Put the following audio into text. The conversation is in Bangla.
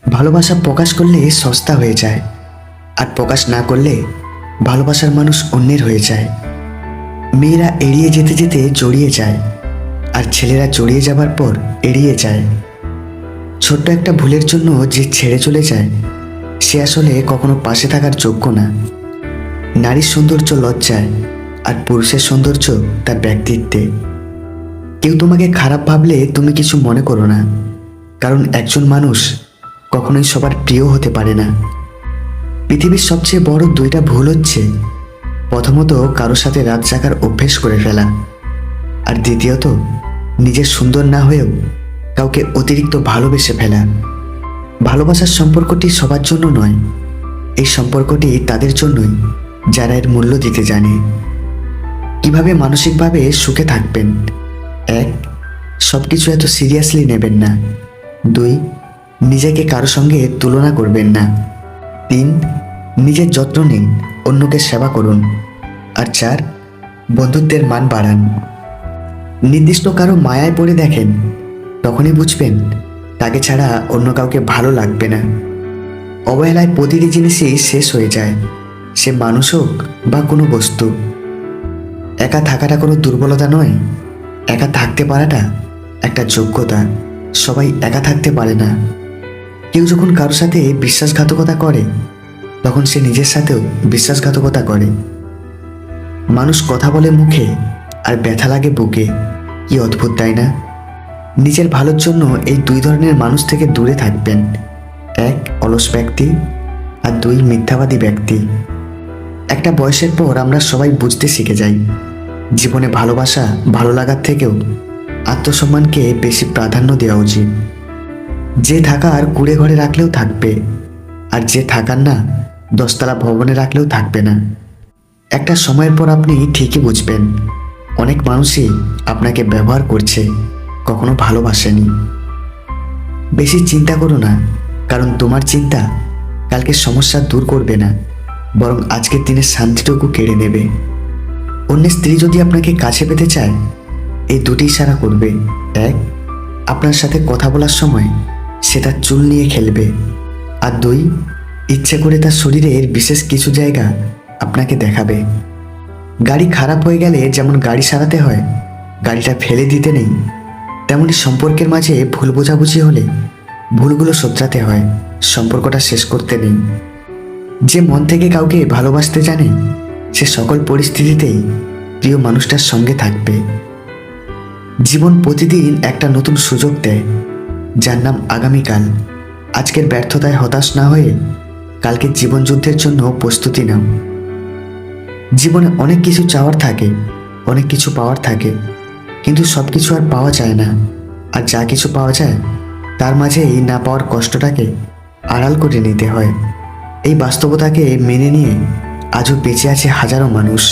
ভালোবাসা প্রকাশ করলে সস্তা হয়ে যায়, আর প্রকাশ না করলে ভালোবাসার মানুষ অন্যের হয়ে যায়। মেয়েরা এড়িয়ে যেতে যেতে জড়িয়ে যায়, আর ছেলেরা জড়িয়ে যাবার পর এড়িয়ে যায়। ছোট্ট একটা ভুলের জন্য যে ছেড়ে চলে যায়, সে আসলে কখনো পাশে থাকার যোগ্য না। নারীর সৌন্দর্য লজ্জায়, আর পুরুষের সৌন্দর্য তার ব্যক্তিত্বে। কেউ তোমাকে খারাপ ভাবলে তুমি কিছু মনে করো না, কারণ একজন মানুষ কখনোই সবার প্রিয় হতে পারে না। পৃথিবীর সবচেয়ে বড় দুইটা ভুল হচ্ছে, প্রথমত কারোর সাথে রাত জাগার অভ্যেস করে ফেলা, আর দ্বিতীয়ত নিজের সুন্দর না হয়েও কাউকে অতিরিক্ত ভালোবেসে ফেলা। ভালোবাসার সম্পর্কটি সবার জন্য নয়, এই সম্পর্কটি তাদের জন্যই যারা এর মূল্য দিতে জানে। কিভাবে মানসিকভাবে সুখে থাকবেন? 1. সব কিছু এত সিরিয়াসলি নেবেন না। 2. নিজেকে কারো সঙ্গে তুলনা করবেন না। 3. নিজের যত্ন নিন, অন্যকে সেবা করুন। আর 4. বন্ধুত্বের মান বাড়ান। নির্দিষ্ট কারো মায়ায় পড়ে দেখেন, তখনই বুঝবেন তাকে ছাড়া অন্য কাউকে ভালো লাগবে না। অবহেলায় প্রতিটি জিনিসই শেষ হয়ে যায়, সে মানুষ হোক বা কোনো বস্তু। একা থাকাটা কোনো দুর্বলতা নয়, একা থাকতে পারাটা একটা যোগ্যতা। সবাই একা থাকতে পারে না। কেউ যখন কারোর সাথে বিশ্বাসঘাতকতা করে, তখন সে নিজের সাথেও বিশ্বাসঘাতকতা করে। মানুষ কথা বলে মুখে, আর ব্যথা লাগে বুকে। কি অদ্ভুত, তাই না? নিজের ভালোর জন্য এই দুই ধরনের মানুষ থেকে দূরে থাকবেন। 1. অলস ব্যক্তি, আর 2. মিথ্যাবাদী ব্যক্তি। একটা বয়সের পর আমরা সবাই বুঝতে শিখে যাই, জীবনে ভালোবাসা ভালো লাগার থেকেও আত্মসম্মানকে বেশি প্রাধান্য দেওয়া উচিত। যে থাকার কুঁড়ে ঘরে রাখলেও থাকবে, আর যে থাকার না 10তলা ভবনে রাখলেও থাকবে না। একটা সময়ের পর আপনি ঠিকই বুঝবেন, অনেক মানুষই আপনাকে ব্যবহার করছে, কখনো ভালোবাসেনি। বেশি চিন্তা করো না, কারণ তোমার চিন্তা কালকের সমস্যা দূর করবে না, বরং আজকের দিনের শান্তিটুকু কেড়ে নেবে। অন্যের স্ত্রী যদি আপনাকে কাছে পেতে চায়, এই দুটি ইশারা করবে। 1. আপনার সাথে কথা বলার সময় সে তার চুল নিয়ে খেলবে। আর 2. ইচ্ছে করে তার শরীরের বিশেষ কিছু জায়গা আপনাকে দেখাবে। গাড়ি খারাপ হয়ে গেলে যেমন গাড়ি সারাতে হয়, গাড়িটা ফেলে দিতে নেই, তেমনি সম্পর্কের মাঝে ভুল বোঝাবুঝি হলে ভুলগুলো শোধরাতে হয়, সম্পর্কটা শেষ করতে নেই। যে মন থেকে কাউকে ভালোবাসতে জানে, সে সকল পরিস্থিতিতেই প্রিয় মানুষটার সঙ্গে থাকবে। জীবন প্রতিদিন একটা নতুন সুযোগ দেয়, যার নাম আগামীকাল। আজকের ব্যর্থতায় হতাশ না হয়ে কালকের জীবনযুদ্ধের জন্য প্রস্তুতি নাও। জীবনে অনেক কিছু চাওয়ার থাকে, অনেক কিছু পাওয়ার থাকে, কিন্তু সব কিছু আর পাওয়া যায় না। আর যা কিছু পাওয়া যায়, তার মাঝেই না পাওয়ার কষ্টটাকে আড়াল করে নিতে হয়। এই বাস্তবতাকে মেনে নিয়ে আজও বেঁচে আছে হাজারো মানুষ।